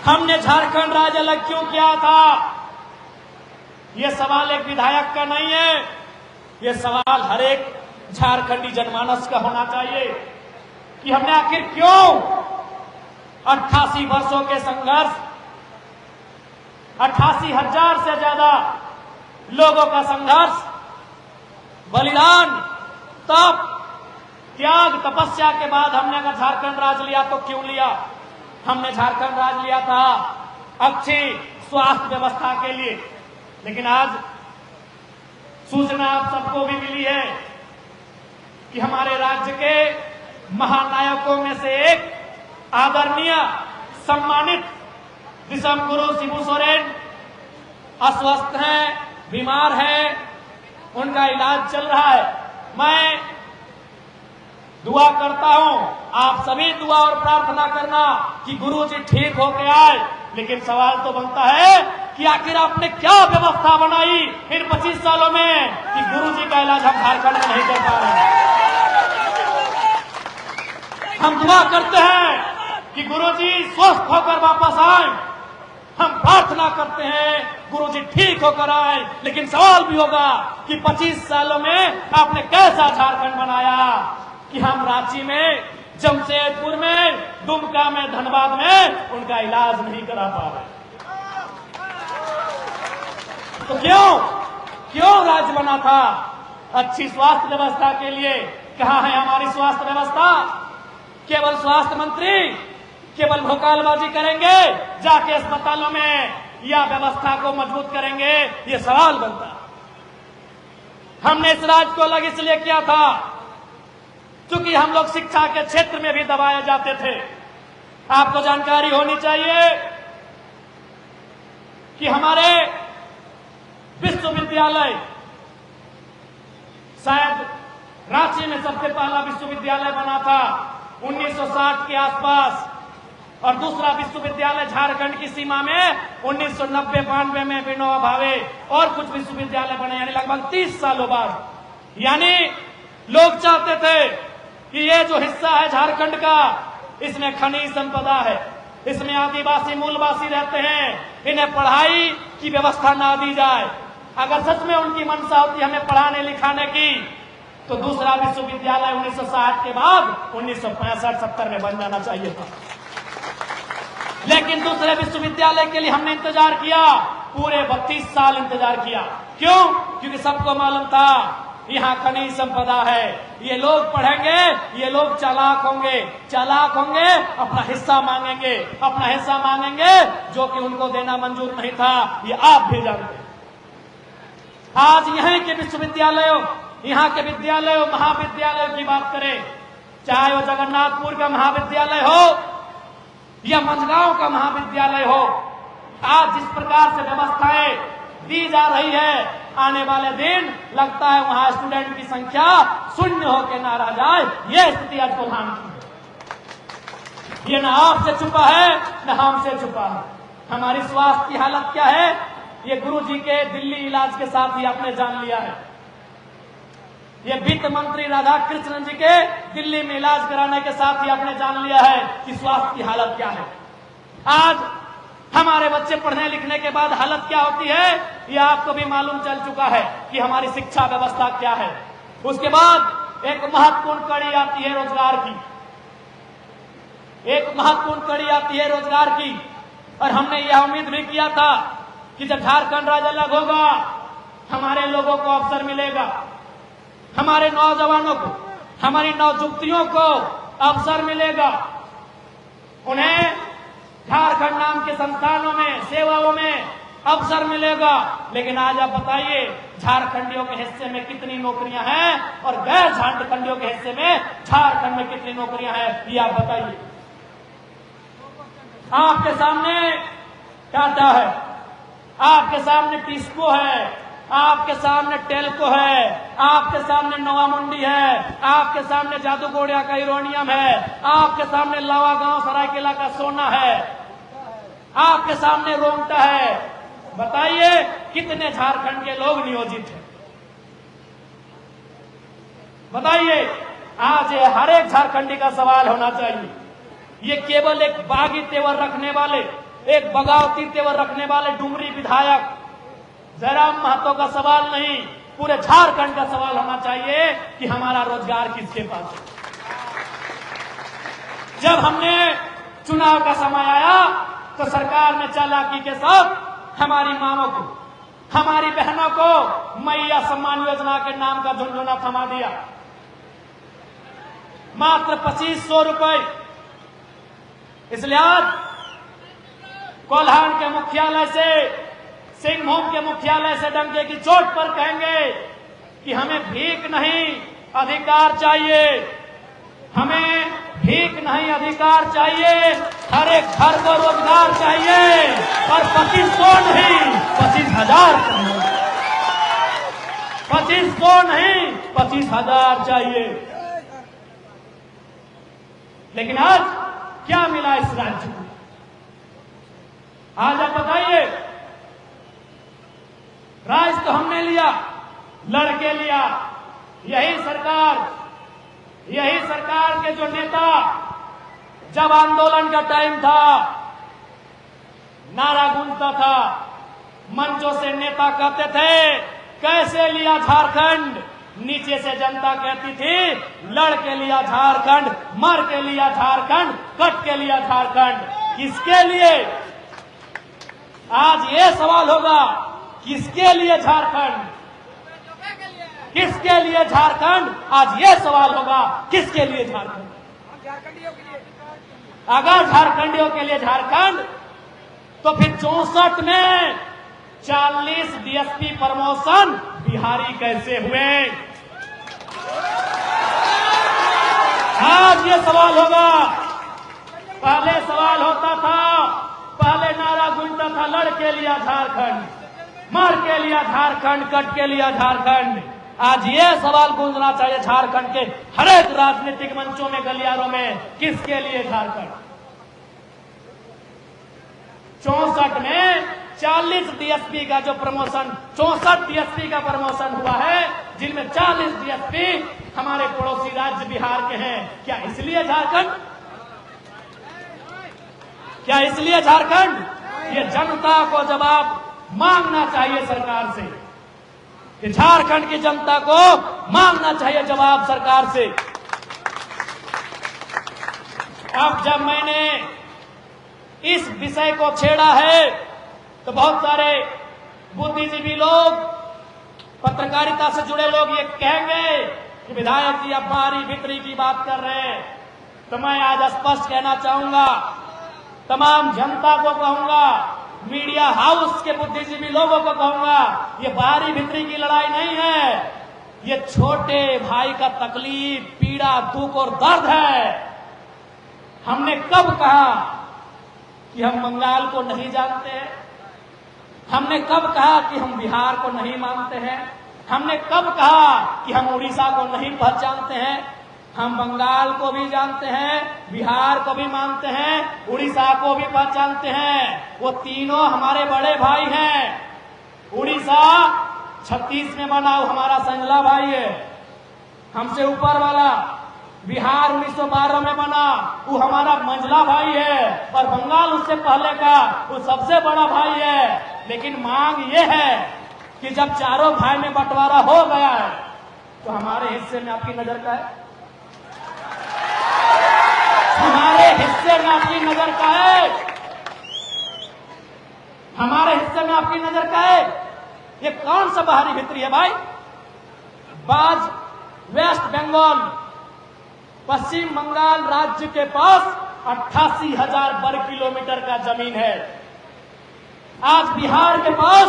हमने झारखंड राज्य अलग क्यों किया था? यह सवाल एक विधायक का नहीं है, यह सवाल हर एक झारखंडी जनमानस का होना चाहिए कि हमने आखिर क्यों 88 वर्षों के संघर्ष, 88,000 से ज्यादा लोगों का संघर्ष, बलिदान, तप, त्याग, तपस्या के बाद हमने अगर झारखंड राज लिया तो क्यों लिया? हमने झारखंड राज लिया था अच्छी स्वास्थ्य व्यवस्था के लिए, लेकिन आज सूचना आप सबको भी मिली है कि हमारे राज्य के महानायकों में से एक आदरणीय सम्मानित विषम गुरु शिबू सोरेन अस्वस्थ हैं, बीमार हैं, उनका इलाज चल रहा है। मैं दुआ करता हूं, आप सभी दुआ और प्रार्थना करना कि गुरु जी ठीक होके आए। लेकिन सवाल तो बनता है कि आखिर आपने क्या व्यवस्था बनाई इन 25 सालों में कि गुरु जी का इलाज हम झारखंड में नहीं कर पा रहे हैं। हम दुआ करते हैं कि गुरु जी स्वस्थ होकर वापस आए, हम प्रार्थना करते हैं गुरु जी ठीक होकर आए, लेकिन सवाल भी होगा कि 25 सालों में आपने कैसा झारखंड बनाया कि हम रांची में, जमशेदपुर में, दुमका में, धनबाद में उनका इलाज नहीं करा पा रहे। तो क्यों राज्य बना था? अच्छी स्वास्थ्य व्यवस्था के लिए। कहां है हमारी स्वास्थ्य व्यवस्था? केवल स्वास्थ्य मंत्री केवल भोकालबाजी करेंगे जाके अस्पतालों में या व्यवस्था को मजबूत करेंगे? ये सवाल बनता। हमने इस राज्य को अलग इसलिए किया था क्योंकि हम लोग शिक्षा के क्षेत्र में भी दबाए जाते थे। आपको जानकारी होनी चाहिए कि हमारे विश्वविद्यालय, शायद रांची में सबसे पहला विश्वविद्यालय बना था 1960 के आसपास, और दूसरा विश्वविद्यालय झारखंड की सीमा में 1990-92 में विनोबा भावे और कुछ विश्वविद्यालय बने, यानी लगभग 30 सालों बाद। यानी लोग चाहते थे कि ये जो हिस्सा है झारखंड का, इसमें खनिज संपदा है, इसमें आदिवासी मूलवासी रहते हैं, इन्हें पढ़ाई की व्यवस्था ना दी जाए। अगर सच में उनकी मंशा होती हमें पढ़ाने लिखाने की, तो दूसरा विश्वविद्यालय 1960 के बाद 1965-70 में बन जाना चाहिए था। लेकिन दूसरे विश्वविद्यालय के लिए हमने इंतजार किया, पूरे 32 साल इंतजार किया। क्यों? क्योंकि सबको मालूम था यहाँ खनिज संपदा है, ये लोग पढ़ेंगे, ये लोग चालाक होंगे, अपना हिस्सा मांगेंगे जो कि उनको देना मंजूर नहीं था, ये आप भी जानते। आज यहाँ के विश्वविद्यालयों, यहाँ के विद्यालयों, महाविद्यालयों की बात करें, चाहे वो जगन्नाथपुर का महाविद्यालय हो या मंझगांव का महाविद्यालय हो, आज जिस प्रकार से व्यवस्थाएं दी जा रही है, आने वाले दिन लगता है वहां स्टूडेंट की संख्या शून्य होकर ना रह जाए। यह स्थिति आज कोल्हान की है। ये न आपसे छुपा है न हमसे छुपा है। हमारी स्वास्थ्य की हालत क्या है, ये गुरु जी के दिल्ली इलाज के साथ ही आपने जान लिया है। ये वित्त मंत्री राधाकृष्णन जी के दिल्ली में इलाज कराने के साथ ही आपने जान लिया है कि स्वास्थ्य की हालत क्या है। आज हमारे बच्चे पढ़ने लिखने के बाद हालत क्या होती है, यह आपको भी मालूम चल चुका है कि हमारी शिक्षा व्यवस्था क्या है। उसके बाद एक महत्वपूर्ण कड़ी आती है रोजगार की, रोजगार की। और हमने यह उम्मीद भी किया था कि जब झारखंड राज्य अलग होगा, हमारे लोगों को अवसर मिलेगा, हमारे नौजवानों को, हमारी नौजुवतियों को अवसर मिलेगा, उन्हें झारखंड नाम के संस्थानों में, सेवाओं में अवसर मिलेगा। लेकिन आज आप बताइए, झारखंडियों के हिस्से में कितनी नौकरियां हैं और गैर झारखंडियों के हिस्से में झारखंड में कितनी नौकरियां हैं, ये आप बताइए। आपके सामने टाटा है, आपके सामने टिस्को है, आपके सामने टेल्को है, आपके सामने नोवामुंडी है, आपके सामने जादूगोड़िया का यूरेनियम है, आपके सामने लावा गांव सरायकेला का सोना है, आपके सामने रोंगटा है। बताइए कितने झारखंड के लोग नियोजित हैं? बताइए। आज हर एक झारखंडी का सवाल होना चाहिए। ये केवल एक बागी तेवर रखने वाले, एक बगावती तेवर रखने वाले डुमरी विधायक जयराम महतो का सवाल नहीं, पूरे झारखंड का सवाल होना चाहिए कि हमारा रोजगार किसके पास है। जब हमने चुनाव का समय आया तो सरकार ने चालाकी के साथ हमारी मांगों को, हमारी बहनों को मैया सम्मान योजना के नाम का झुंझुना थमा दिया। मात्र 2500 रुपए। इसलिए आज कोल्हान के मुख्यालय से, सिंहभूम के मुख्यालय से डंके की चोट पर कहेंगे कि हमें भीख नहीं अधिकार चाहिए, हमें भीख नहीं अधिकार चाहिए, हर एक घर को रोजगार चाहिए और 2500 नहीं 25,000 चाहिए, 2500 नहीं 25,000 चाहिए। लेकिन आज क्या मिला इस राज्य को? आज आप बताइए, राज तो हमने लिया, लड़के लिया। यही सरकार के जो नेता, जब आंदोलन का टाइम था नारा गूंजता था, मंचों से नेता कहते थे कैसे लिया झारखंड, नीचे से जनता कहती थी लड़ के लिया झारखंड, मर के लिया झारखंड, कट के लिया झारखंड। किसके लिए? आज ये सवाल होगा, किसके लिए झारखंड, किसके लिए झारखंड? आज ये सवाल होगा, किसके लिए झारखंड? अगर झारखंडियों के लिए झारखंड, तो फिर 64 में 40 डीएसपी प्रमोशन बिहारी कैसे हुए? आज ये सवाल होगा। पहले सवाल होता था, पहले नारा गूंजता था लड़ के लिया झारखंड, मर के लिया झारखंड, कट के लिया झारखंड। आज ये सवाल गूंजना चाहिए झारखंड के हर एक राजनीतिक मंचों में, गलियारों में, किसके लिए झारखंड? 64 में 40 डीएसपी का जो प्रमोशन, 64 डीएसपी का प्रमोशन हुआ है, जिनमें 40 डीएसपी हमारे पड़ोसी राज्य बिहार के हैं। क्या इसलिए झारखंड? क्या इसलिए झारखंड? ये जनता को जवाब मांगना चाहिए सरकार से, कि झारखंड की जनता को मांगना चाहिए जवाब सरकार से। अब जब मैंने इस विषय को छेड़ा है तो बहुत सारे बुद्धिजीवी लोग, पत्रकारिता से जुड़े लोग ये कहेंगे कि विधायक जी अब बारी भितरी की बात कर रहे हैं। तो मैं आज स्पष्ट कहना चाहूंगा, तमाम जनता को कहूंगा, मीडिया हाउस के बुद्धिजीवी लोगों को कहूंगा, ये बारी भितरी की लड़ाई नहीं है, ये छोटे भाई का तकलीफ, पीड़ा, दुख और दर्द है। हमने कब कहा कि हम बंगाल को नहीं जानते हैं? हमने कब कहा कि हम बिहार को नहीं मानते हैं? हमने कब कहा कि हम उड़ीसा को नहीं पहचानते हैं? हम बंगाल को भी जानते हैं, बिहार को भी मानते हैं, उड़ीसा को भी पहचानते हैं। वो तीनों हमारे बड़े भाई हैं। उड़ीसा 36 में बना, वो हमारा संजला भाई है, हमसे ऊपर वाला। बिहार 1912 में बना, वो हमारा मंझला भाई है। और बंगाल उससे पहले का वो सबसे बड़ा भाई है। लेकिन मांग ये है कि जब चारों भाई में बंटवारा हो गया है, तो हमारे हिस्से में आपकी नजर का है? हमारे हिस्से में आपकी नजर का है? हमारे हिस्से में आपकी नजर का है? ये कौन सा बाहरी भित्री है भाई? बाज वेस्ट बंगाल, पश्चिम बंगाल राज्य के पास 88,000 वर्ग किलोमीटर का जमीन है। आज बिहार के पास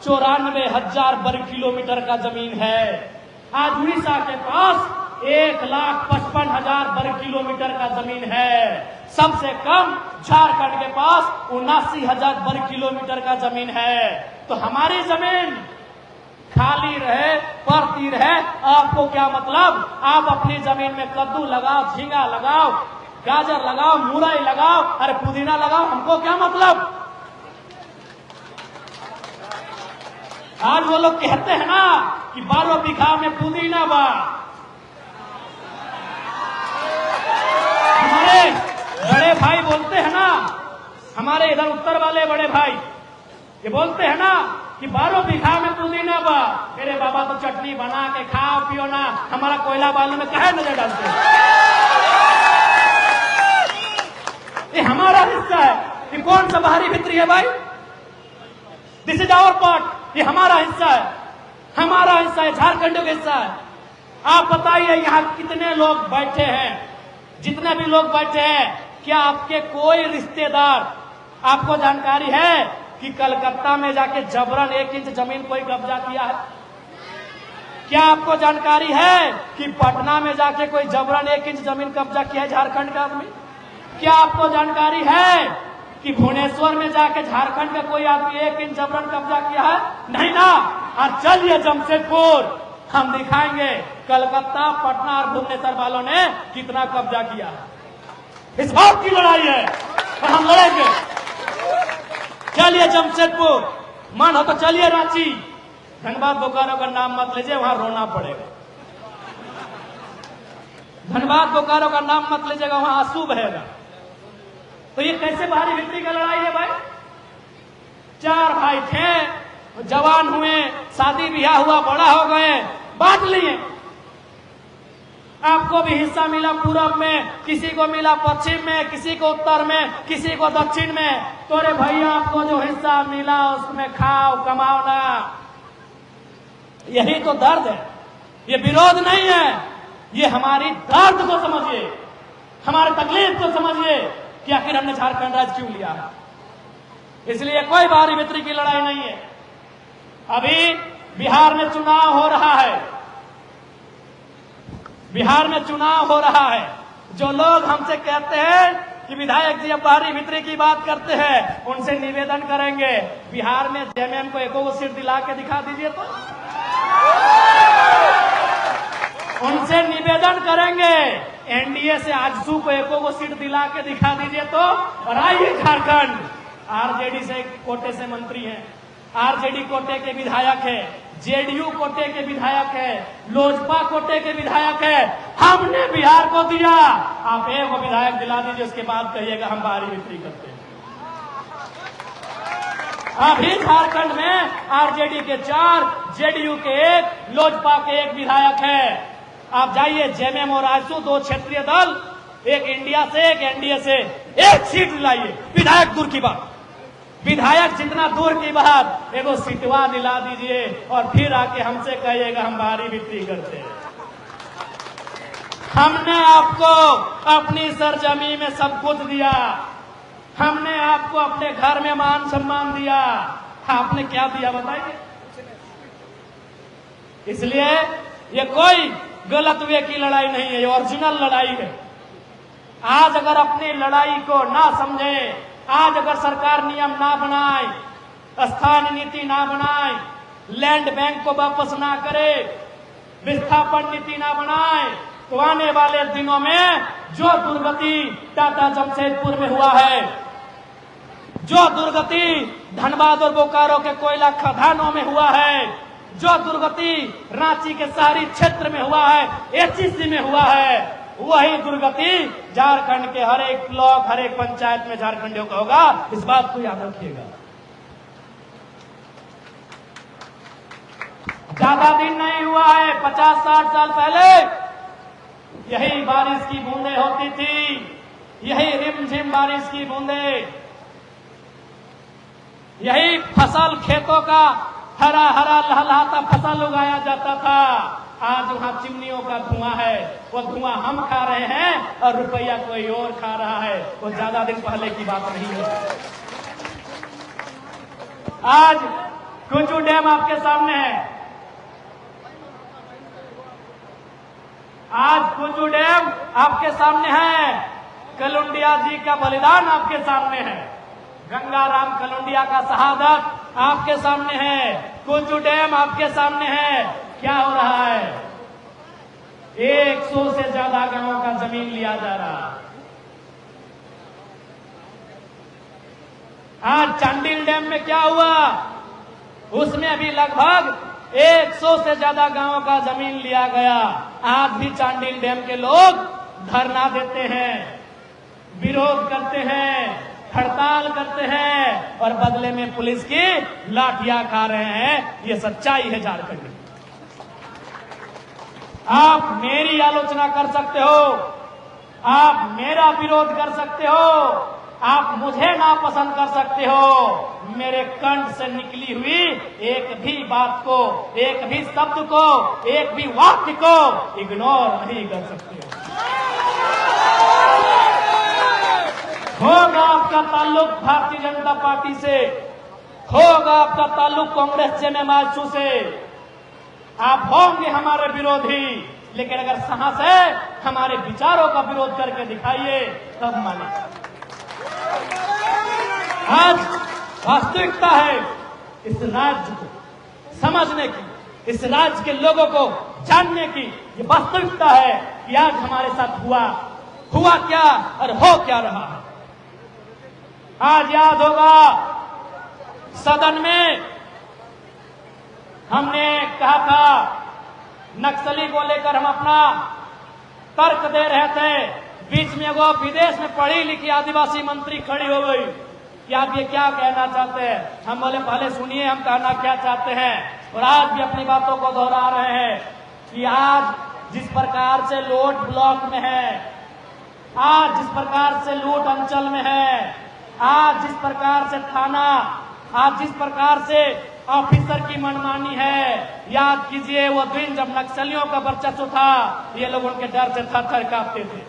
94,000 वर्ग किलोमीटर का जमीन है। आज उड़ीसा के पास 1,55,000 वर्ग किलोमीटर का जमीन है। सबसे कम झारखंड के पास 79,000 वर्ग किलोमीटर का जमीन है। तो हमारी जमीन खाली रहे, पड़ती रहे, आपको क्या मतलब? आप अपनी जमीन में कद्दू लगाओ, झींगा लगाओ, गाजर लगाओ, मुरई लगाओ, अरे पुदीना लगाओ, हमको क्या मतलब? आज वो लोग कहते हैं ना कि 12 बीघा में पुदीना बा। हमारे बड़े भाई बोलते हैं ना, हमारे इधर उत्तर वाले बड़े भाई ये बोलते हैं ना कि 12 बीघा में पुदीना बा, मेरे बाबा तो चटनी बना के खाओ पियो ना, हमारा कोयला बालू में कहे नजर डालते हैं। ये हमारा हिस्सा है। ये कौन सा बाहरी भित्री है भाई? This is our part. ये हमारा हिस्सा है, हमारा हिस्सा है, झारखंड का हिस्सा है। आप बताइए यहाँ कितने लोग बैठे हैं, जितने भी लोग बैठे हैं, क्या आपके कोई रिश्तेदार, आपको जानकारी है कि कलकत्ता में जाके जबरन 1 इंच जमीन कोई कब्जा किया है? क्या आपको जानकारी है कि पटना में जाके कोई जबरन 1 इंच जमीन कब्जा किया है झारखंड का आदमी? क्या आपको जानकारी है कि भुवनेश्वर में जाके झारखंड का कोई आदमी 1 इंच जबरन कब्जा किया है? नहीं ना। और चलिए जमशेदपुर, हम दिखाएंगे कलकत्ता, पटना और भुवनेश्वर वालों ने कितना कब्जा किया है। इस बात की लड़ाई है और हम लड़ेंगे। चलिए जमशेदपुर, मन हो तो चलिए रांची, धनबाद बोकारो का नाम मत लीजिए, वहां रोना पड़ेगा। धनबाद बोकारो का नाम मत लीजिएगा, वहां आंसू बहेगा। तो ये कैसे बाहरी भित्री का लड़ाई है भाई? 4 भाई थे, जवान हुए, शादी ब्याह हुआ, बड़ा हो गए, बांट लिए। आपको भी हिस्सा मिला पूरब में, किसी को मिला पश्चिम में, किसी को उत्तर में, किसी को दक्षिण में। तो अरे भैया आपको जो हिस्सा मिला उसमें खाओ, कमाओ ना। यही तो दर्द है, ये विरोध नहीं है। ये हमारी दर्द को समझिए, हमारे तकलीफ को समझिए कि आखिर हमने झारखंड राज्य क्यों लिया है। इसलिए कोई बाहरी भित्री की लड़ाई नहीं है। अभी बिहार में चुनाव हो रहा है, बिहार में चुनाव हो रहा है। जो लोग हमसे कहते हैं कि विधायक जी अब बाहरी भित्री की बात करते हैं, उनसे निवेदन करेंगे बिहार में जेएमएम को 1 सीट दिला के दिखा दीजिए। तो उनसे निवेदन करेंगे एनडीए से आजसू को 1 सीट दिला के दिखा दीजिए। तो और आइए झारखंड, आरजेडी से कोटे से मंत्री हैं, आरजेडी कोटे के विधायक है, जेडीयू कोटे के विधायक है, लोजपा कोटे के विधायक है। हमने बिहार को दिया, आप 1 विधायक दिला दीजिए, उसके बाद कहिएगा हम बाहरी भित्री करते हैं। अभी झारखंड में आरजेडी के 4, जेडीयू के 1, लोजपा के 1 विधायक है। आप जाइए जेएमएम और आजसू 2 क्षेत्रीय दल, एक इंडिया से, एक एनडीए से, 1 सीट दिलाइए। विधायक दूर की बात, विधायक जितना दूर की बात, 1 सीटवा दिला दीजिए और फिर आके हमसे कहिएगा हम बाहरी भित्री करते हैं। हमने आपको अपनी सरजमी में सब कुछ दिया, हमने आपको अपने घर में मान सम्मान दिया, आपने क्या दिया बताइए? इसलिए ये कोई गलत वे की लड़ाई नहीं है, ये ओरिजिनल लड़ाई है। आज अगर अपनी लड़ाई को ना समझे, आज अगर सरकार नियम ना बनाए, स्थानीय नीति ना बनाए, लैंड बैंक को वापस ना करे, विस्थापन नीति ना बनाए, तो आने वाले दिनों में जो दुर्गति टाटा जमशेदपुर में हुआ है, जो दुर्गति धनबाद और बोकारो के कोयला खदानों में हुआ है, जो दुर्गति रांची के शहरी क्षेत्र में हुआ है, एचईसी में हुआ है, वही दुर्गति झारखंड के हर एक ब्लॉक, हर एक पंचायत में झारखंडियों का होगा। इस बात को याद रखिएगा। ज्यादा दिन नहीं हुआ है, 50-60 साल पहले यही बारिश की बूंदें होती थी, यही रिमझिम बारिश की बूंदें, यही फसल, खेतों का हरा हरा लहलहाता फसल उगाया जाता था। आज वहां चिमनियों का धुआं है, वो धुआं हम खा रहे हैं और रुपया कोई और खा रहा है। वो ज्यादा दिन पहले की बात नहीं है। आज कुंजू डैम आपके सामने है, आज कुंजू डैम आपके सामने है, कलुंडिया जी का बलिदान आपके सामने है, गंगाराम कलुंडिया का शहादत आपके सामने है, कुंजू डैम आपके सामने है। क्या हो रहा है? 100 से ज्यादा गांवों का जमीन लिया जा रहा। आज चांडिल डैम में क्या हुआ? उसमें अभी लगभग 100 से ज्यादा गांवों का जमीन लिया गया। आज भी चांडिल डैम के लोग धरना देते हैं, विरोध करते हैं, हड़ताल करते करते हैं और बदले में पुलिस की लाठियां खा रहे हैं। ये सच्चाई है झारखंड में। आप मेरी आलोचना कर सकते हो, आप मेरा विरोध कर सकते हो, आप मुझे नापसंद कर सकते हो, मेरे कंठ से निकली हुई एक भी बात को, एक भी शब्द को, एक भी वाक्य को इग्नोर नहीं कर सकते हो। होगा आपका ताल्लुक भारतीय जनता पार्टी से, होगा आपका ताल्लुक कांग्रेस जमात से, आप होंगे हमारे विरोधी, लेकिन अगर साहस है हमारे विचारों का विरोध करके दिखाइए तब माने। आज वास्तविकता है इस राज्य को समझने की, इस राज्य के लोगों को जानने की। ये वास्तविकता है कि आज हमारे साथ हुआ क्या और हो क्या रहा है। आज याद होगा सदन में हमने कहा था, नक्सली को लेकर हम अपना तर्क दे रहे थे। बीच में वो विदेश में पढ़ी लिखी आदिवासी मंत्री खड़ी हो गई कि आप ये क्या कहना चाहते हैं। हम बोले पहले सुनिए हम कहना क्या चाहते हैं। और आज भी अपनी बातों को दोहरा रहे हैं कि आज जिस प्रकार से लूट ब्लॉक में है, आज जिस प्रकार से लूट अंचल में है, आज जिस प्रकार से थाना, आज जिस प्रकार से ऑफिसर की मनमानी है, याद कीजिए वो दिन जब नक्सलियों का वर्चस्व था, ये लोग उनके डर से थर-थर कांपते थे।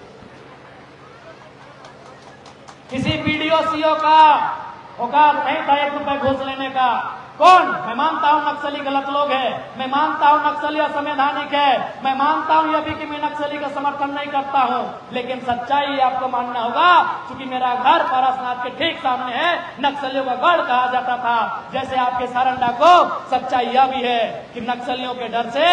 किसी बीडीओ सीओ का औकात नहीं था 1 रुपए घूस लेने का। कौन? मैं मानता हूं नक्सली गलत लोग है, मैं मानता हूं नक्सली असंवैधानिक है, मैं मानता हूं यह भी कि मैं नक्सली का समर्थन नहीं करता हूं, लेकिन सच्चाई आपको मानना होगा। क्योंकि मेरा घर पारसनाथ के ठीक सामने है, नक्सलियों का गढ़ कहा जाता था। जैसे आपके सारंडा को सच्चाई यह भी है कि नक्सलियों के डर से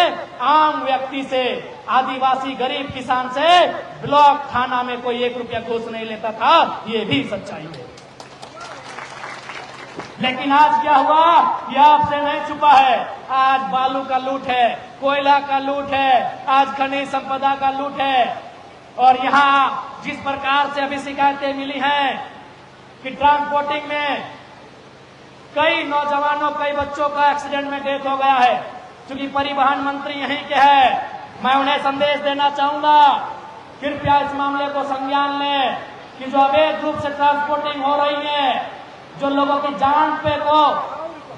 आम व्यक्ति से, आदिवासी गरीब किसान से ब्लॉक थाना में कोई 1 रुपया घूस नहीं लेता था। ये भी सच्चाई है। लेकिन आज क्या हुआ, यह आपसे नहीं छुपा है। आज बालू का लूट है, कोयला का लूट है, आज खनिज संपदा का लूट है। और यहाँ जिस प्रकार से अभी शिकायतें मिली हैं कि ट्रांसपोर्टिंग में कई नौजवानों, कई बच्चों का एक्सीडेंट में डेथ हो गया है। क्योंकि परिवहन मंत्री यहीं के हैं, मैं उन्हें संदेश देना चाहूंगा, कृपया इस मामले को संज्ञान लें कि जो अवैध रूप से ट्रांसपोर्टिंग हो रही है, जो लोगों की जान पे को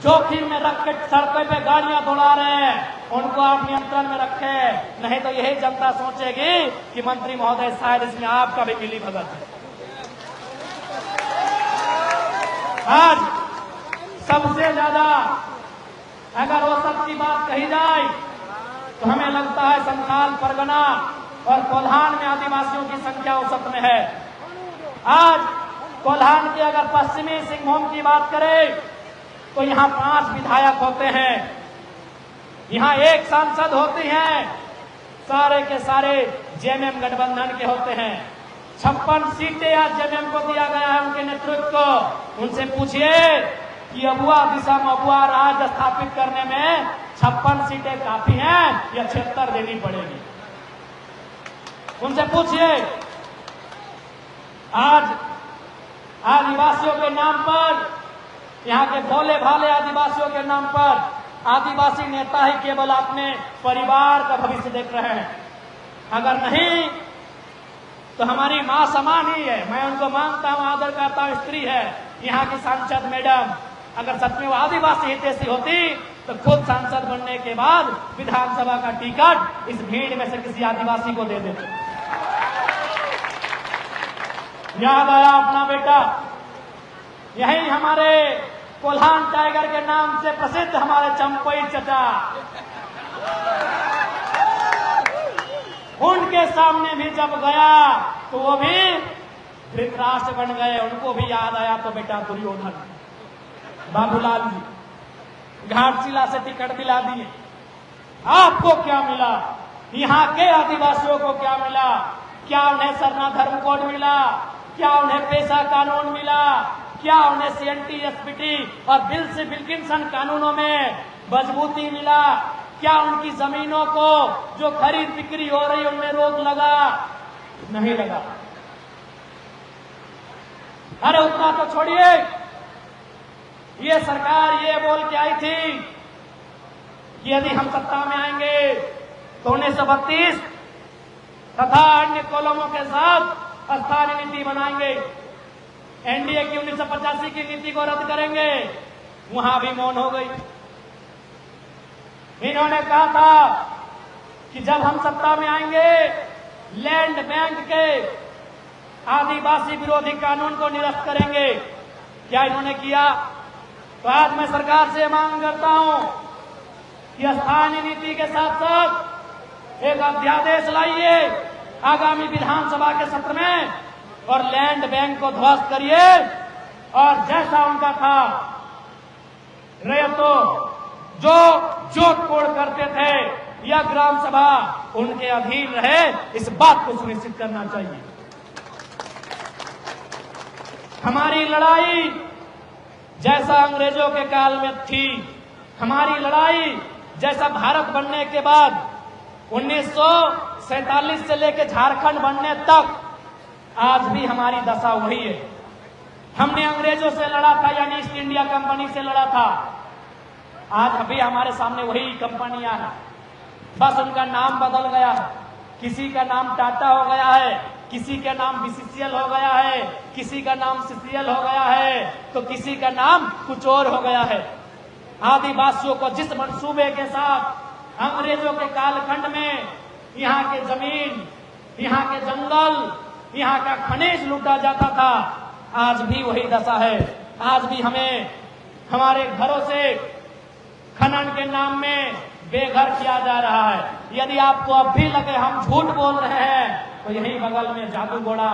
जोखिम में रख के सड़कों पे गाड़ियां दौड़ा रहे हैं, उनको आप नियंत्रण में रखें। नहीं तो यही जनता सोचेगी कि मंत्री महोदय शायद इसमें आपका भी मिली भगत है। आज सबसे ज्यादा अगर वो सच्ची बात कही जाए तो हमें लगता है संथाल परगना और कोल्हान में आदिवासियों की संख्या औसत में है। आज कोल्हान के अगर पश्चिमी सिंहभूम की बात करें तो यहाँ 5 विधायक होते हैं, यहाँ 1 सांसद होती हैं, सारे के सारे जेएमएम गठबंधन के होते हैं। 56 सीटें आज जेएमएम को दिया गया है उनके नेतृत्व को। उनसे पूछिए कि अबुआ दिशा में अबुआ राज स्थापित करने में 56 सीटें काफी हैं या 76 देनी पड़ेगी। उनसे पूछिए। आज आदिवासियों के नाम पर, यहाँ के भोले भाले आदिवासियों के नाम पर आदिवासी नेता ही केवल अपने परिवार का भविष्य देख रहे हैं। अगर नहीं तो हमारी मां समान ही है, मैं उनको मानता हूं, आदर करता हूं, स्त्री है। यहाँ की सांसद मैडम अगर सच में वो आदिवासी हितैषी होती तो खुद सांसद बनने के बाद विधानसभा का टिकट इस भीड़ में से किसी आदिवासी को दे देते। याद आया अपना बेटा, यही हमारे कोल्हान टाइगर के नाम से प्रसिद्ध हमारे चंपई चचा, उनके सामने भी जब गया तो वो भी धृतराष्ट्र बन गए। उनको भी याद आया तो बेटा दुर्योधन, बाबूलाल जी घाटशिला से टिकट दिला दिए। आपको क्या मिला? यहाँ के आदिवासियों को क्या मिला? क्या उन्हें सरना धर्म कोड मिला? क्या उन्हें पेशा कानून मिला? क्या उन्हें सीएनटी, एसपीटी और बिल से विल्किंसन कानूनों में मजबूती मिला? क्या उनकी जमीनों को जो खरीद बिक्री हो रही उनमें रोक लगा? नहीं लगा। अरे उतना तो छोड़िए, ये सरकार ये बोल के आई थी कि यदि हम सत्ता में आएंगे तो 1932 तथा अन्य कॉलमों के साथ स्थानीय नीति बनाएंगे, एनडीए की 1985 की नीति को रद्द करेंगे। वहां भी मौन हो गई। इन्होंने कहा था कि जब हम सत्ता में आएंगे लैंड बैंक के आदिवासी विरोधी कानून को निरस्त करेंगे। क्या इन्होंने किया? तो आज मैं सरकार से मांग करता हूं कि स्थानीय नीति के साथ साथ एक अध्यादेश लाइए आगामी विधानसभा के सत्र में और लैंड बैंक को ध्वस्त करिए और जैसा उनका था रैयतों जो जोत तोड़ करते थे यह ग्राम सभा उनके अधीन रहे, इस बात को सुनिश्चित करना चाहिए। हमारी लड़ाई जैसा अंग्रेजों के काल में थी, हमारी लड़ाई जैसा भारत बनने के बाद 1947 से लेकर झारखंड बनने तक आज भी हमारी दशा वही है। हमने अंग्रेजों से लड़ा था, यानी ईस्ट इंडिया कंपनी से लड़ा था। आज अभी हमारे सामने वही कंपनियां हैं, बस उनका नाम बदल गया है। किसी का नाम टाटा हो गया है, किसी का नाम बीसीसीएल हो गया है, किसी का नाम सीसीएल हो गया है, तो किसी का नाम कुछ और हो गया है। आदिवासियों को जिस मंसूबे के साथ अंग्रेजों के कालखंड में यहाँ के जमीन, यहाँ के जंगल, यहाँ का खनिज लूटा जाता था, आज भी वही दशा है। आज भी हमें हमारे घरों से खनन के नाम में बेघर किया जा रहा है। यदि आपको अब भी लगे हम झूठ बोल रहे हैं तो यही बगल में जादू घोड़ा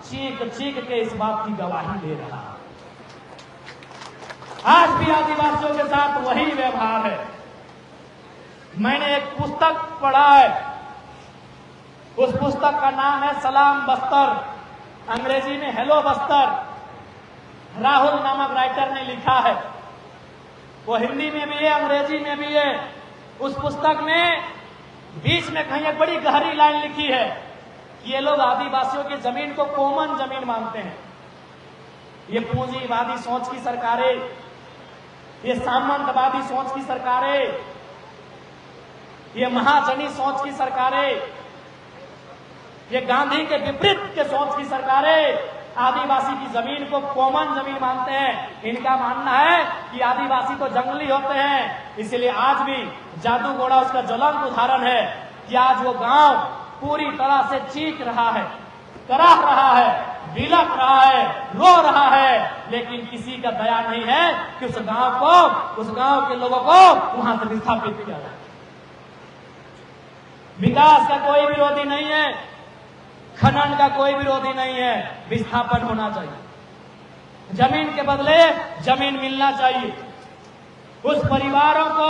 चीख चीख के इस बात की गवाही दे रहा है। आज भी आदिवासियों के साथ वही व्यवहार है। मैंने एक पुस्तक पढ़ा है, उस पुस्तक का नाम है सलाम बस्तर, अंग्रेजी में हेलो बस्तर। राहुल नामक राइटर ने लिखा है, वो हिंदी में भी है अंग्रेजी में भी है। उस पुस्तक में बीच में कहीं एक बड़ी गहरी लाइन लिखी है कि ये लोग आदिवासियों की जमीन को कॉमन जमीन मानते हैं। ये पूंजीवादी सोच की सरकारें, ये सामंतवादी सोच की सरकारें, ये महाजनी सोच की सरकारें, ये गांधी के विपरीत के सोच की सरकारें आदिवासी की जमीन को कॉमन जमीन मानते हैं। इनका मानना है कि आदिवासी तो जंगली होते हैं, इसलिए आज भी जादू घोड़ा उसका ज्वलंत उदाहरण है कि आज वो गांव पूरी तरह से चीख रहा है, कराह रहा है, बिलख रहा है, रो रहा है, लेकिन किसी का दया नहीं है कि उस गांव के लोगों को वहां से विस्थापित किया जाए। विकास का कोई विरोधी नहीं है, खनन का कोई विरोधी नहीं है, विस्थापन होना चाहिए। जमीन के बदले जमीन मिलना चाहिए। उस परिवारों को,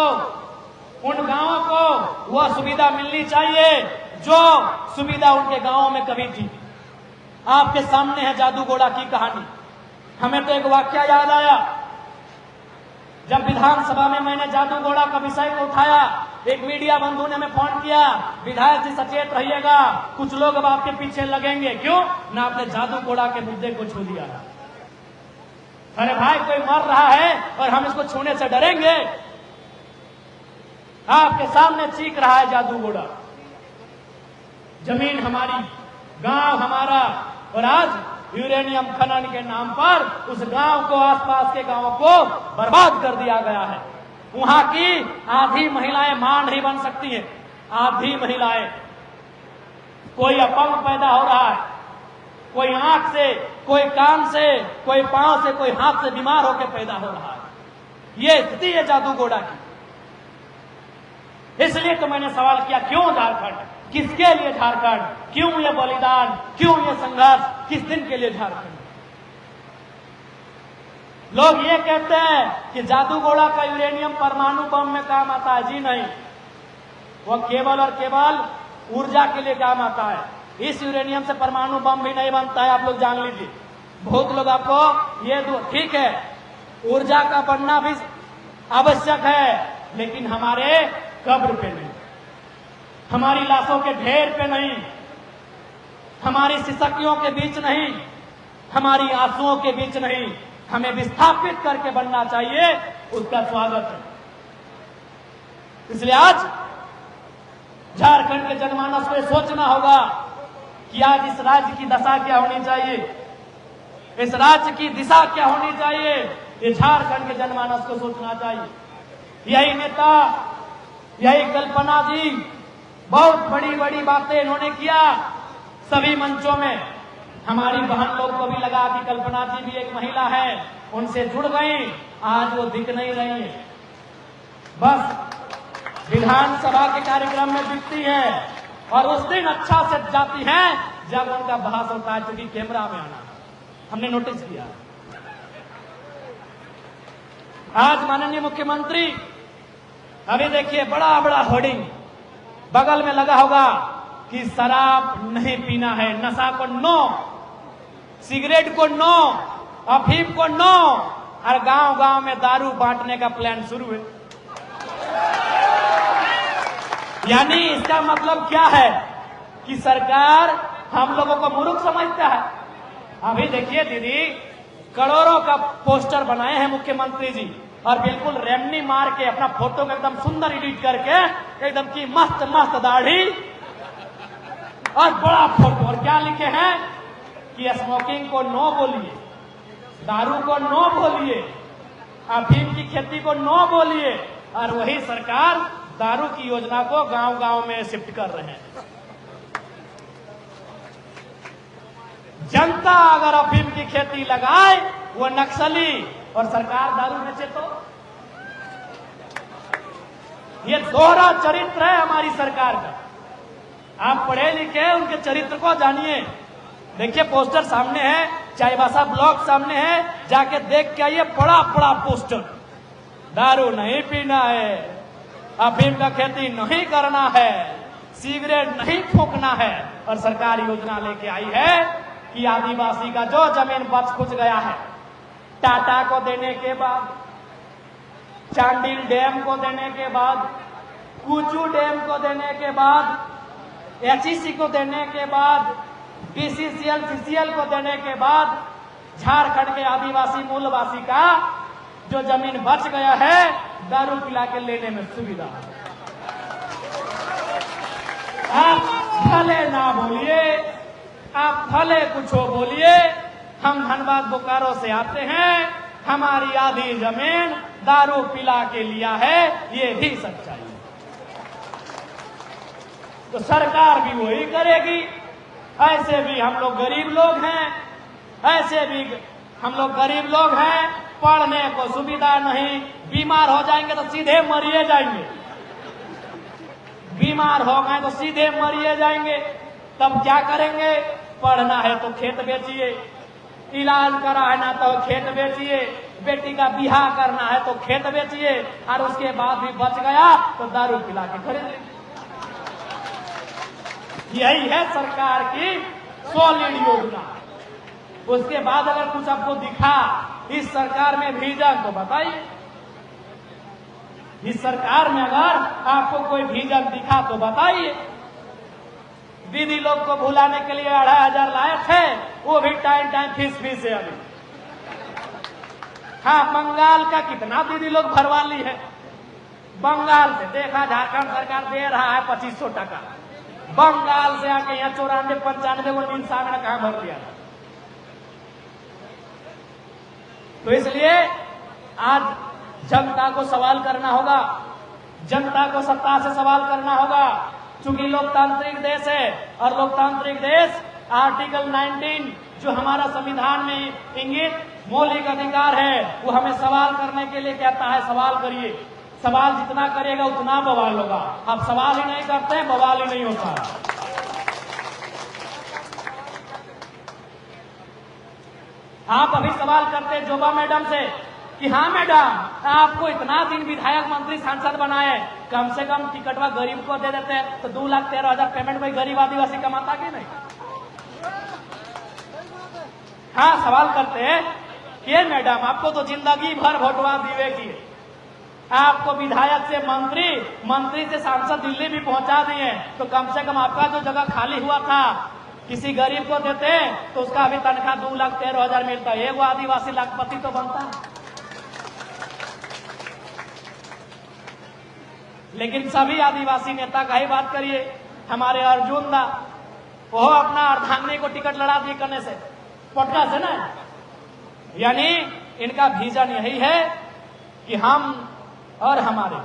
उन गांवों को वह सुविधा मिलनी चाहिए जो सुविधा उनके गांवों में कभी थी। आपके सामने है जादू घोड़ा की कहानी। हमें तो एक वाकया याद आया, जब विधानसभा में मैंने जादू घोड़ा का विषय को उठाया, एक मीडिया बंधु ने हमें फोन किया, विधायक जी सचेत रहिएगा, कुछ लोग अब आपके पीछे लगेंगे। क्यों ना आपने जादू घोड़ा के मुद्दे को छू दिया। अरे भाई, कोई मर रहा है और हम इसको छूने से डरेंगे? आपके सामने चीख रहा है जादू घोड़ा। जमीन हमारी, गांव हमारा, और आज यूरेनियम खनन के नाम पर उस गांव को, आसपास के गांवों को बर्बाद कर दिया गया है। वहां की आधी महिलाएं मां नहीं बन सकती हैं, आधी महिलाएं। कोई अपंग पैदा हो रहा है, कोई आंख से, कोई कान से, कोई पांव से, कोई हाथ से बीमार होकर पैदा हो रहा है। ये स्थिति है जादू घोड़ा की। इसलिए तो मैंने सवाल किया, क्यों झारखंड, किसके लिए झारखंड, क्यों ये बलिदान, क्यों ये संघर्ष, किस दिन के लिए झारखंड? लोग ये कहते हैं कि जादू घोड़ा का यूरेनियम परमाणु बम में काम आता है। जी नहीं, वह केवल और केवल ऊर्जा के लिए काम आता है। इस यूरेनियम से परमाणु बम भी नहीं बनता है, आप लोग जान लीजिए। बहुत लोग आपको ये ठीक है, ऊर्जा का बनना भी आवश्यक है, लेकिन हमारे कब्र पे नहीं, हमारी लाशों के ढेर पे नहीं, हमारी सिसकियों के बीच नहीं, हमारी आंसुओं के बीच नहीं, हमें विस्थापित करके बनना चाहिए, उसका स्वागत है। इसलिए आज झारखंड के जनमानस को सोचना होगा कि आज इस राज्य की दशा क्या होनी चाहिए, इस राज्य की दिशा क्या होनी चाहिए, ये झारखंड के जनमानस को सोचना चाहिए। यही नेता, यही कल्पना जी बहुत बड़ी बड़ी बातें इन्होंने किया सभी मंचों में। हमारी बहन लोग को भी लगा कि कल्पना जी भी एक महिला है, उनसे जुड़ गई, आज वो दिख नहीं रही है, बस विधानसभा के कार्यक्रम में दिखती है और उस दिन अच्छा से जाती हैं जब उनका भाषण होता है, क्योंकि कैमरा में आना हमने नोटिस किया। आज माननीय मुख्यमंत्री, अभी देखिए बड़ा बड़ा होर्डिंग बगल में लगा होगा कि शराब नहीं पीना है, नशा को नो, सिगरेट को नो, अफीम को नो, और गांव गांव में दारू बांटने का प्लान शुरू है। यानी इसका मतलब क्या है कि सरकार हम लोगों को मूर्ख समझता है। अभी देखिए दीदी, करोड़ों का पोस्टर बनाए हैं मुख्यमंत्री जी और बिल्कुल रेमनी मार के अपना फोटो को एकदम सुंदर एडिट करके एकदम की मस्त मस्त दाढ़ी और बड़ा फोटो, और क्या लिखे हैं कि स्मोकिंग को नो बोलिए, दारू को नो बोलिए, अफीम की खेती को नो बोलिए, और वही सरकार दारू की योजना को गांव गांव में शिफ्ट कर रहे हैं। जनता अगर अफीम की खेती लगाए वो नक्सली और सरकार दारू बेचे तो ये दोहरा चरित्र है हमारी सरकार का। आप पढ़े लिखे उनके चरित्र को जानिए। देखिए पोस्टर सामने है, चाईबासा ब्लॉक सामने है, जाके देख के आइए, बड़ा बड़ा पोस्टर, दारू नहीं पीना है, अफीम का खेती नहीं करना है, सिगरेट नहीं फूंकना है, और सरकार योजना लेके आई है कि आदिवासी का जो जमीन बच खुच गया है, टाटा को देने के बाद, चांडिल डैम को देने के बाद, कुचू डैम को देने के बाद, एचईसी को देने के बाद, बीसीसीएल सीसीएल को देने के बाद, झारखंड के आदिवासी मूलवासी का जो जमीन बच गया है दारू पिला के लेने में सुविधा। आप भले ना बोलिए, आप भले कुछ हो बोलिए, हम धनबाद बोकारो से आते हैं, हमारी आधी जमीन दारू पिला के लिया है, ये भी सच्चाई है। तो सरकार भी वही करेगी। ऐसे भी हम लोग गरीब लोग हैं, ऐसे भी हम लोग गरीब लोग हैं, पढ़ने को सुविधा नहीं, बीमार हो जाएंगे तो सीधे मरिए जाएंगे, बीमार हो गए तो सीधे मरिए जाएंगे, तब क्या करेंगे? पढ़ना है तो खेत बेचिए, इलाज कराना तो खेत बेचिए, बेटी का बिहार करना है तो खेत बेचिए, और उसके बाद भी बच गया तो दारू पिला के खरीद लीजिए। यही है सरकार की सॉलिड योजना। उसके बाद अगर कुछ आपको दिखा इस सरकार में विजन तो बताइए। इस सरकार में अगर आपको कोई विजन दिखा तो बताइए। दीदी लोग को भुलाने के लिए 2500 लाए थे, वो भी टाइम फीस है अभी। हाँ, बंगाल का कितना दीदी लोग भरवा ली है, बंगाल से देखा झारखंड सरकार दे रहा है 2500 टका, बंगाल से आके यहाँ 94-95 वो इंसान ने कहां भर दिया। तो इसलिए आज जनता को सवाल करना होगा, जनता को सत्ता से सवाल करना होगा, चूंकि लोकतांत्रिक देश है और लोकतांत्रिक देश आर्टिकल 19 जो हमारा संविधान में इंगित मौलिक अधिकार है वो हमें सवाल करने के लिए कहता है। सवाल करिए, सवाल जितना करेगा उतना बवाल होगा। आप सवाल ही नहीं करते हैं, बवाल ही नहीं होता। आप अभी सवाल करते जोबा मैडम से कि हाँ मैडम आपको इतना दिन विधायक मंत्री सांसद बनाए, कम से कम टिकटवा गरीब को दे देते तो 2,13,000 पेमेंट में गरीब आदिवासी कमाता कि नहीं? हाँ, सवाल करते हैं कि मैडम आपको तो जिंदगी भर वोटवा दिए किए, आपको विधायक से मंत्री, मंत्री से सांसद दिल्ली भी पहुंचा दिए, तो कम से कम आपका जो जगह खाली हुआ था किसी गरीब को देते तो उसका अभी तनख्वाह 2,13,000 मिलता, एक आदिवासी लाखपति तो बनता। लेकिन सभी आदिवासी नेता का ही बात करिए, हमारे अर्जुन दा वो अपना अर्धांगिनी को टिकट लड़ा दिए करने से पटना से ना, यानी इनका विजन यही है कि हम और हमारे।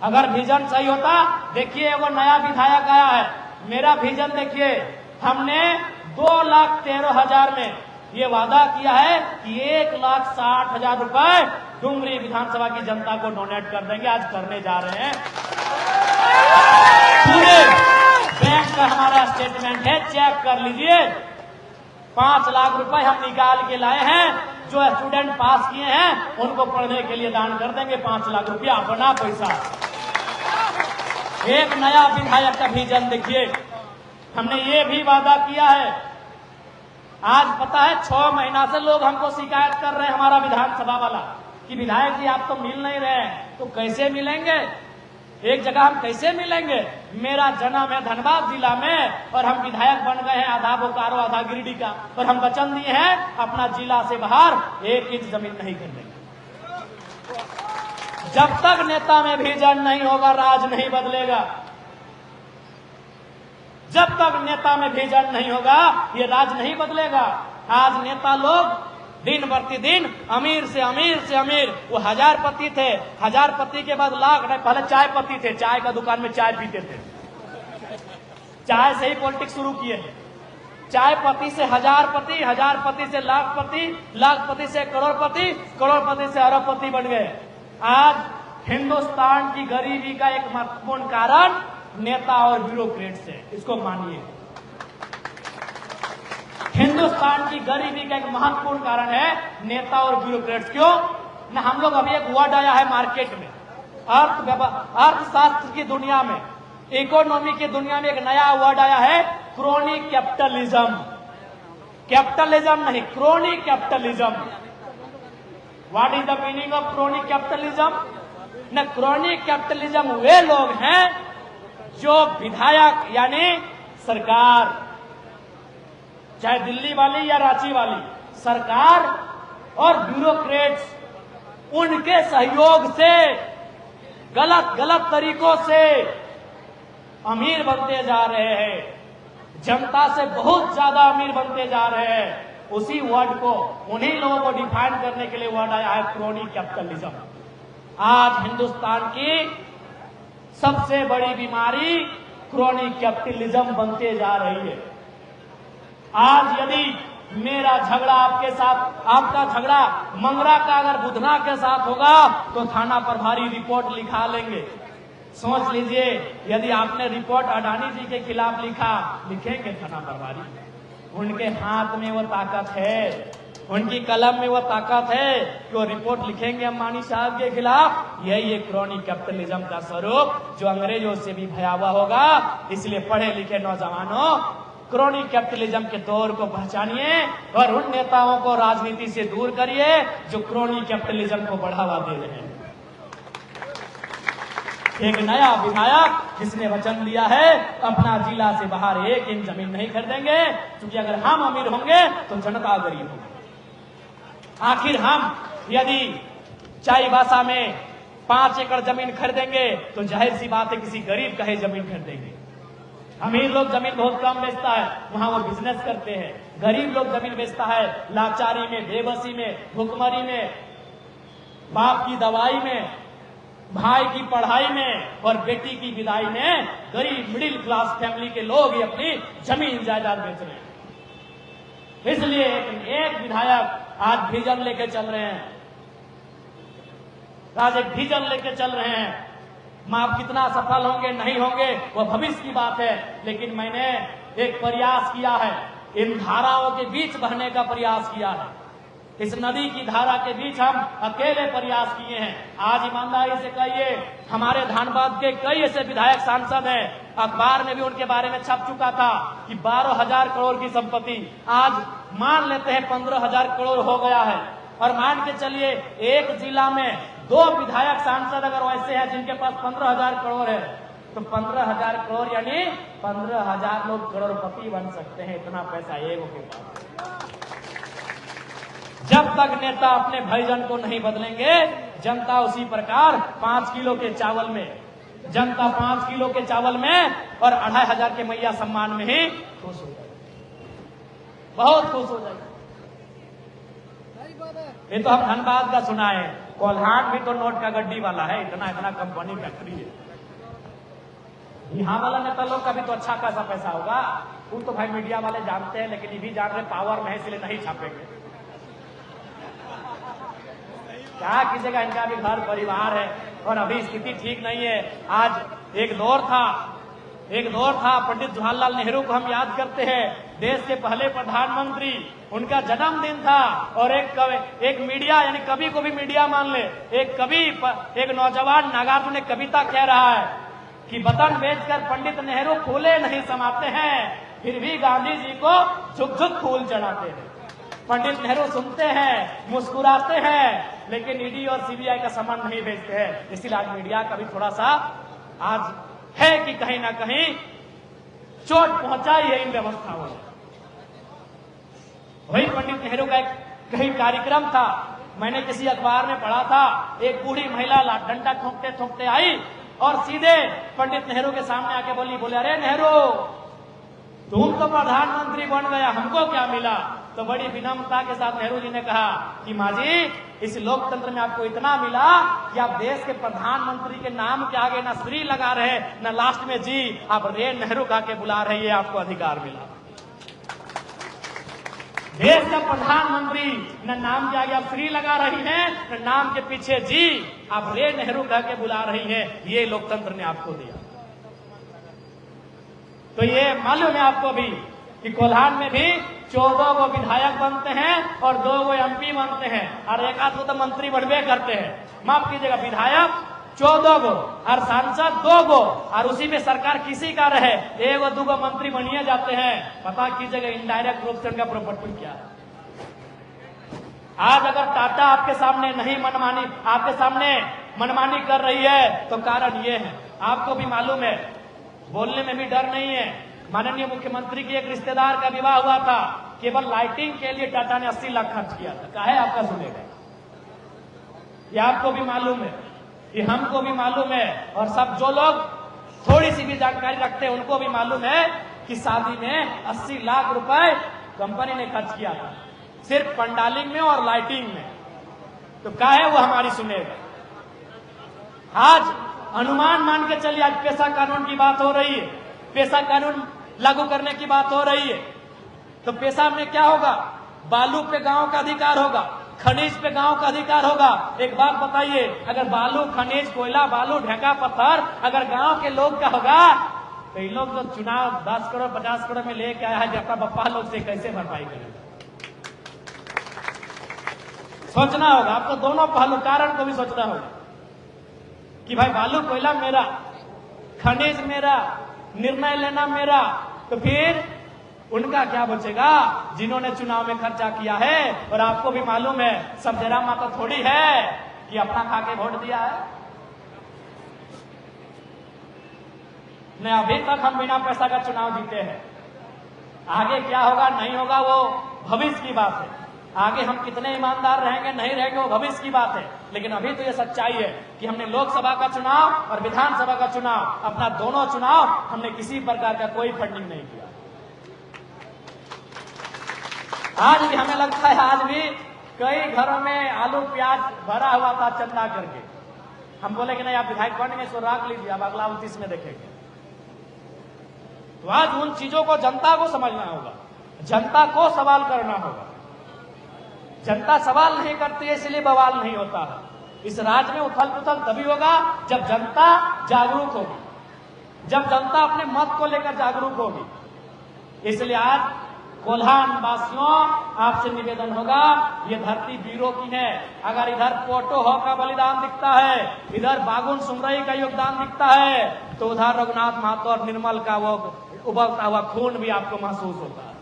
अगर विजन सही होता, देखिए वो नया विधायक आया है, मेरा विजन देखिए, हमने 2,13,000 में ये वादा किया है कि 1,60,000 रुपए डुमरी विधानसभा की जनता को डोनेट कर देंगे। आज करने जा रहे हैं। पूरे बैंक का हमारा स्टेटमेंट है, चेक कर लीजिए। 5 लाख रुपए हम निकाल के लाए हैं, जो स्टूडेंट पास किए हैं उनको पढ़ने के लिए दान कर देंगे 5 लाख रुपया अपना पैसा। एक नया विधायक का विजन देखिए, हमने ये भी वादा किया है। आज पता है 6 महीना से लोग हमको शिकायत कर रहे हैं, हमारा विधानसभा वाला, कि विधायक जी आप तो मिल नहीं रहे हैं, तो कैसे मिलेंगे, एक जगह हम कैसे मिलेंगे। मेरा जन्म है धनबाद जिला में और हम विधायक बन गए हैं, आधा बोकारो आधा गिरिडीह का, और हम वचन दिए हैं अपना जिला से बाहर 1 इंच जमीन नहीं खरीदेंगे। जब तक नेता में विजन नहीं होगा, राज नहीं बदलेगा। जब तक नेता में विजन नहीं होगा, ये राज नहीं बदलेगा। आज नेता लोग दिन प्रतिदिन अमीर से अमीर से अमीर, वो 1000पति थे, 1000पति के बाद लाख, नहीं पहले चाय पति थे, चाय का दुकान में चाय पीते थे, चाय से ही पॉलिटिक्स शुरू किए। चाय पति से 1000पति, 1000पति से लाखपति, लाखपति से करोड़पति, करोड़पति से अरबपति बन गए। आज हिंदुस्तान की गरीबी का एक महत्वपूर्ण कारण नेता और ब्यूरोक्रेट्स है, इसको मानिए। हिंदुस्तान की गरीबी का एक महत्वपूर्ण कारण है नेता और ब्यूरोक्रेट्स। क्यों ना, हम लोग अभी एक वर्ड आया है मार्केट में, अर्थशास्त्र की दुनिया में, इकोनॉमी की दुनिया में एक नया वर्ड आया है, क्रोनी कैपिटलिज्म। कैपिटलिज्म नहीं, crony capitalism. What is the meaning of crony capitalism? न, क्रोनी कैपिटलिज्म वे लोग हैं जो विधायक यानी सरकार, चाहे दिल्ली वाली या रांची वाली सरकार, और ब्यूरोक्रेट्स उनके सहयोग से गलत गलत तरीकों से अमीर बनते जा रहे हैं, जनता से बहुत ज्यादा अमीर बनते जा रहे हैं। उसी वर्ड को, उन्हीं लोगों को डिफाइन करने के लिए वर्ड आया है क्रोनी कैपिटलिज्म। आज हिंदुस्तान की सबसे बड़ी बीमारी क्रोनी कैपिटलिज्म बनते जा रही है। आज यदि मेरा झगड़ा आपके साथ, आपका झगड़ा मंगरा का अगर बुधना के साथ होगा तो थाना प्रभारी रिपोर्ट लिखा लेंगे। सोच लीजिए, यदि आपने रिपोर्ट अडानी जी के खिलाफ लिखा, लिखेंगे थाना प्रभारी? उनके हाथ में वो ताकत है, उनकी कलम में वो ताकत है कि वो रिपोर्ट लिखेंगे अंबानी साहब के खिलाफ। यही है क्रोनी कैपिटलिज्म का स्वरूप, जो अंग्रेजों से भी भयावह होगा। इसलिए पढ़े लिखे नौजवानों, क्रोनी कैपिटलिज्म के दौर को पहचानिए और उन नेताओं को राजनीति से दूर करिए जो क्रोनी कैपिटलिज्म को बढ़ावा दे रहे हैं। एक नया विधायक जिसने वचन दिया है अपना जिला से बाहर 1 इंच जमीन नहीं खरीदेंगे, क्योंकि अगर हम अमीर होंगे तो जनता गरीब होगी। आखिर हम यदि चाईबासा में 5 एकड़ जमीन खरीदेंगे तो जाहिर सी बात है किसी गरीब का ही जमीन खरीदेंगे। अमीर लोग जमीन बहुत कम बेचता है, वहां वो बिजनेस करते हैं। गरीब लोग जमीन बेचता है लाचारी में, बेबसी में, भुखमरी में, बाप की दवाई में, भाई की पढ़ाई में और बेटी की विदाई में। गरीब मिडिल क्लास फैमिली के लोग ही अपनी जमीन जायदाद बेच रहे हैं। इसलिए एक विधायक आज विजन लेके चल रहे हैं, आज एक विजन लेके चल रहे हैं। आप कितना सफल होंगे नहीं होंगे वो भविष्य की बात है, लेकिन मैंने एक प्रयास किया है, इन धाराओं के बीच बहने का प्रयास किया है। इस नदी की धारा के बीच हम अकेले प्रयास किए हैं। आज ईमानदारी से कहिए, हमारे धनबाद के कई ऐसे विधायक सांसद हैं, अखबार में भी उनके बारे में छप चुका था कि 12,000 करोड़ की संपत्ति, आज मान लेते हैं 15,000 करोड़ हो गया है। और मान के चलिए एक जिला में 2 विधायक सांसद अगर वैसे हैं जिनके पास 15,000 करोड़ है, तो 15,000 करोड़ यानी 15,000 लोग करोड़पति बन सकते हैं। इतना पैसा एगो के पास। जब तक नेता अपने भाईजन को नहीं बदलेंगे, जनता उसी प्रकार 5 किलो के चावल में, जनता 5 किलो के चावल में और 2,500 के मैया सम्मान में ही खुश हो जाएगी, बहुत खुश हो जाएगी। ये तो हम धनबाद का सुना है, कोल्हान भी तो नोट का गड्डी वाला है, इतना इतना कंपनी फैक्ट्री है। यहाँ वाला नेता लोग का भी तो अच्छा खासा पैसा होगा। वो तो भाई मीडिया वाले जानते हैं, लेकिन ये भी जान रहे पावर में है, इसलिए नहीं छापेंगे। क्या कीजिएगा, इनका भी घर परिवार है और अभी स्थिति ठीक नहीं है। आज एक दौर था, पंडित जवाहरलाल नेहरू को हम याद करते हैं, देश के पहले प्रधानमंत्री, उनका जन्मदिन था और एक मीडिया यानी कवि को भी मीडिया मान ले, एक कवि, एक नौजवान नागार्जुन एक कविता कह रहा है कि वतन बेचकर पंडित नेहरू फूले नहीं समाते हैं, फिर भी गांधी जी को झुक झुक फूल चढ़ाते हैं। पंडित नेहरू सुनते हैं, मुस्कुराते हैं, लेकिन ईडी और सीबीआई का सामान नहीं भेजते हैं। इसीलिए आज मीडिया का भी थोड़ा सा आज है कि कहीं ना कहीं चोट पहुंचाई है इन व्यवस्थाओं ने। वही पंडित नेहरू का एक कहीं कार्यक्रम था, मैंने किसी अखबार में पढ़ा था, एक बूढ़ी महिला डंडा ठोंकते ठोंकते आई और सीधे पंडित नेहरू के सामने आके बोले अरे नेहरू, तुम तो प्रधानमंत्री बन गया, हमको क्या मिला? तो बड़ी विनम्रता के साथ नेहरू जी ने कहा कि माँ जी, इस लोकतंत्र में आपको इतना मिला कि आप देश के प्रधानमंत्री के नाम के आगे ना श्री लगा रहे, ना लास्ट में जी, आप रे नेहरू कहा के बुला रहे, आपको अधिकार मिला। देश का प्रधानमंत्री न नाम के आगे आप श्री लगा रही हैं, न नाम के पीछे जी, आप रे नेहरू कह के बुला रही हैं, ये लोकतंत्र ने आपको दिया। तो ये मालूम है आपको भी कि कोल्हान में भी 14 वो विधायक बनते हैं और 2 वो एमपी बनते हैं और एक आध तो मंत्री बनवे करते हैं। माफ कीजिएगा, विधायक 14 गो और सांसद 2 गो और उसी में सरकार किसी का रहे 1 2 गो मंत्री बनिए जाते हैं। पता कीजिएगा इनडायरेक्ट रूप से उनका प्रॉपर्टी क्या है। आज अगर टाटा आपके सामने मनमानी कर रही है तो कारण ये है, आपको भी मालूम है, बोलने में भी डर नहीं है। माननीय मुख्यमंत्री के एक रिश्तेदार का विवाह हुआ था, केवल लाइटिंग के लिए टाटा ने 80 लाख खर्च किया था। काहे आपका सुनेगा? ये आपको भी मालूम है, ये हमको भी मालूम है और सब जो लोग थोड़ी सी भी जानकारी रखते हैं उनको भी मालूम है कि शादी में 80 लाख रुपए कंपनी ने खर्च किया था, सिर्फ पंडालिंग में और लाइटिंग में। तो काहे वो हमारी सुनेगा? आज अनुमान मान के चलिए, आज पेशा कानून की बात हो रही है, पेशा कानून लागू करने की बात हो रही है, तो पेशा में क्या होगा? बालू पे गांव का अधिकार होगा, खनिज पे गांव का अधिकार होगा। एक बात बताइए, अगर बालू, खनिज, कोयला, बालू, ढेका, पत्थर अगर गांव के लोग का होगा तो इन लोग जो चुनाव 10 करोड़ 50 करोड़ में लेके आया है जब बप्पा लोग से कैसे भरपाई करेगा? सोचना होगा आपको, दोनों पहलू कारण को भी सोचना होगा कि भाई बालू कोयला मेरा, खनिज मेरा, निर्णय लेना मेरा, तो फिर उनका क्या बचेगा जिन्होंने चुनाव में खर्चा किया है। और आपको भी मालूम है, सब जरा माता थोड़ी है कि अपना खा के वोट दिया है। नहीं, अभी तक हम बिना पैसा का चुनाव जीते हैं। आगे क्या होगा नहीं होगा वो भविष्य की बात है, आगे हम कितने ईमानदार रहेंगे नहीं रहेंगे वो भविष्य की बात है। लेकिन अभी तो ये सच्चाई है कि हमने लोकसभा का चुनाव और विधानसभा का चुनाव, अपना दोनों चुनाव हमने किसी प्रकार का कोई फंडिंग नहीं किया। आज भी हमें लगता है, आज भी कई घरों में आलू प्याज भरा हुआ था चंदा करके। हम बोले कि नहीं, आप विधायक फंड में इसको रख लीजिए, अब अगला 29 में देखेंगे। तो आज उन चीजों को जनता को समझना होगा, जनता को सवाल करना होगा। जनता सवाल नहीं करती है, इसलिए बवाल नहीं होता है। इस राज्य में उथल पुथल तभी होगा जब जनता जागरूक होगी, जब जनता अपने मत को लेकर जागरूक होगी। इसलिए आज कोल्हान वासियों आपसे निवेदन होगा, ये धरती वीरों की है। अगर इधर पोटो हो का बलिदान दिखता है, इधर बागुन सुमरई का योगदान दिखता है, तो उधर रघुनाथ महतो और निर्मल का वो उबलता हुआ खून भी आपको महसूस होता है।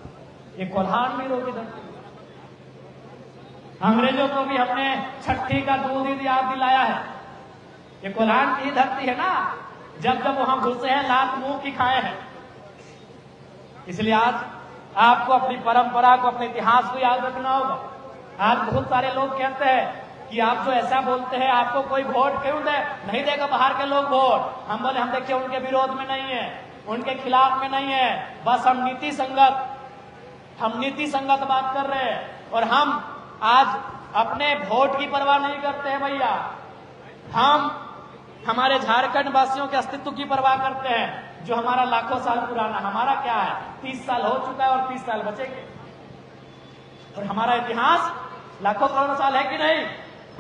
ये कोल्हान वीरों की धरती। अंग्रेजों को भी हमने छठी का दूध याद दिलाया है। ये कोल्हान की धरती है ना, जब जब वहां घुसे हैं लात मुंह की खाए हैं। इसलिए आज आपको अपनी परंपरा को, अपने इतिहास को याद रखना होगा। आज बहुत सारे लोग कहते हैं कि आप जो ऐसा बोलते हैं आपको कोई वोट क्यों दे, नहीं देगा बाहर के लोग वोट। हम बोले हम देखिए उनके विरोध में नहीं है, उनके खिलाफ में नहीं है, बस हम नीति संगत बात कर रहे हैं। और हम आज अपने वोट की परवाह नहीं करते हैं भैया, हम हमारे झारखंड वासियों के अस्तित्व की परवाह करते हैं, जो हमारा लाखों साल पुराना, हमारा क्या है 30 साल हो चुका है और 30 साल बचेंगे। और हमारा इतिहास लाखों करोड़ों साल है कि नहीं।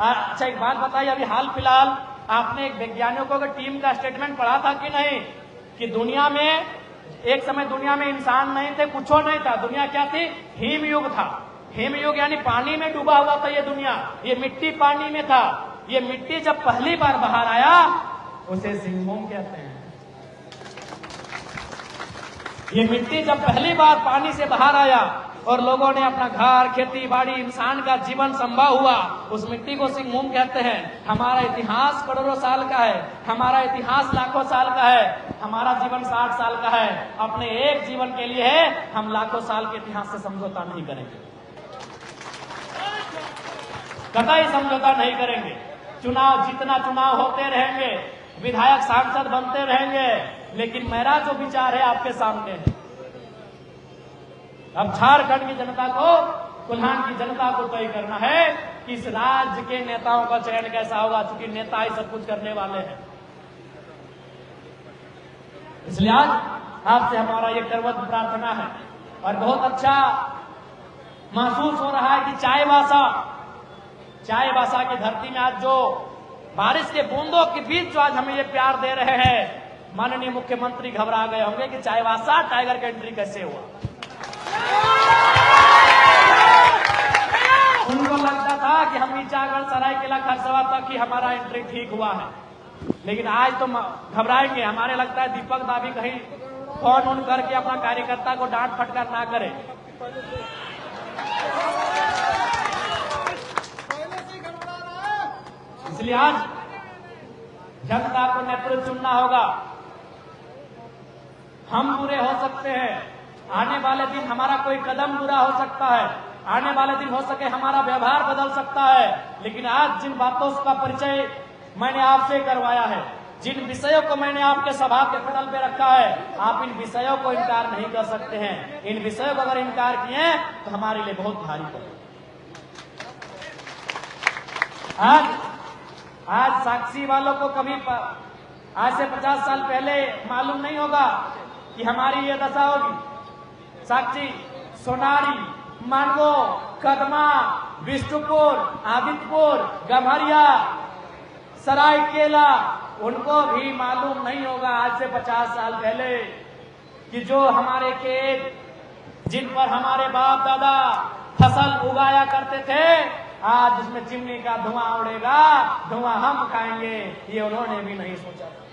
अच्छा एक बात बताइए, अभी हाल फिलहाल आपने एक वैज्ञानिकों की टीम का स्टेटमेंट पढ़ा था कि नहीं, कि दुनिया में एक समय दुनिया में इंसान नहीं थे, कुछ नहीं था, दुनिया क्या थी, हिमयुग था। हिमयुग यानी पानी में डूबा हुआ था ये दुनिया, ये मिट्टी पानी में था। ये मिट्टी जब पहली बार बाहर आया उसे सिंहभूम कहते हैं। ये मिट्टी जब पहली बार पानी से बाहर आया और लोगों ने अपना घर, खेती बाड़ी, इंसान का जीवन संभव हुआ, उस मिट्टी को सिंहभूम कहते हैं। हमारा इतिहास करोड़ों साल का है, हमारा इतिहास लाखों साल का है, हमारा जीवन 60 साल का है। अपने एक जीवन के लिए है, हम लाखों साल के इतिहास से समझौता नहीं करेंगे, कतई समझौता नहीं करेंगे। जितना चुनाव होते रहेंगे, विधायक सांसद बनते रहेंगे, लेकिन मेरा जो विचार है आपके सामने है। अब झारखंड की जनता को, कोल्हान की जनता को तय करना है कि इस राज्य के नेताओं का चयन कैसा होगा, क्योंकि नेता ही सब कुछ करने वाले हैं। इसलिए आज आपसे हमारा ये करवत प्रार्थना है। और बहुत अच्छा महसूस हो रहा है कि चाईबासा की धरती में आज जो बारिश के बूंदों के बीच जो आज हमें ये प्यार दे रहे हैं, माननीय मुख्यमंत्री घबरा गए होंगे कि चाईबासा टाइगर का एंट्री कैसे हुआ। उनको लगता था कि हम ईचागढ़, सरायकेला, खरसवा तक ही हमारा एंट्री ठीक हुआ है, लेकिन आज तो घबराएंगे। हमारे लगता है दीपक दा भी कहीं फोन करके अपना कार्यकर्ता को डांट फटकार ना करे। इसलिए आज जनता को नेतृत्व चुनना होगा। हम बुरे हो सकते हैं, आने वाले दिन हमारा कोई कदम बुरा हो सकता है, आने वाले दिन हो सके हमारा व्यवहार बदल सकता है, लेकिन आज जिन बातों का परिचय मैंने आपसे करवाया है, जिन विषयों को मैंने आपके सभा के पटल पे रखा है, आप इन विषयों को इनकार नहीं कर सकते हैं। इन विषयों को अगर इनकार किए तो हमारे लिए बहुत भारी पड़ेगा। आज साक्षी वालों को कभी आज से 50 साल पहले मालूम नहीं होगा कि हमारी ये दशा होगी। साक्षी, सोनारी, मानगो, कदमा, विष्णुपुर, आदित्यपुर, गम्हरिया, सरायकेला, उनको भी मालूम नहीं होगा आज से 50 साल पहले कि जो हमारे खेत, जिन पर हमारे बाप दादा फसल उगाया करते थे, आज उसमें चिमनी का धुआं उड़ेगा, धुआं हम खाएंगे, ये उन्होंने भी नहीं सोचा था।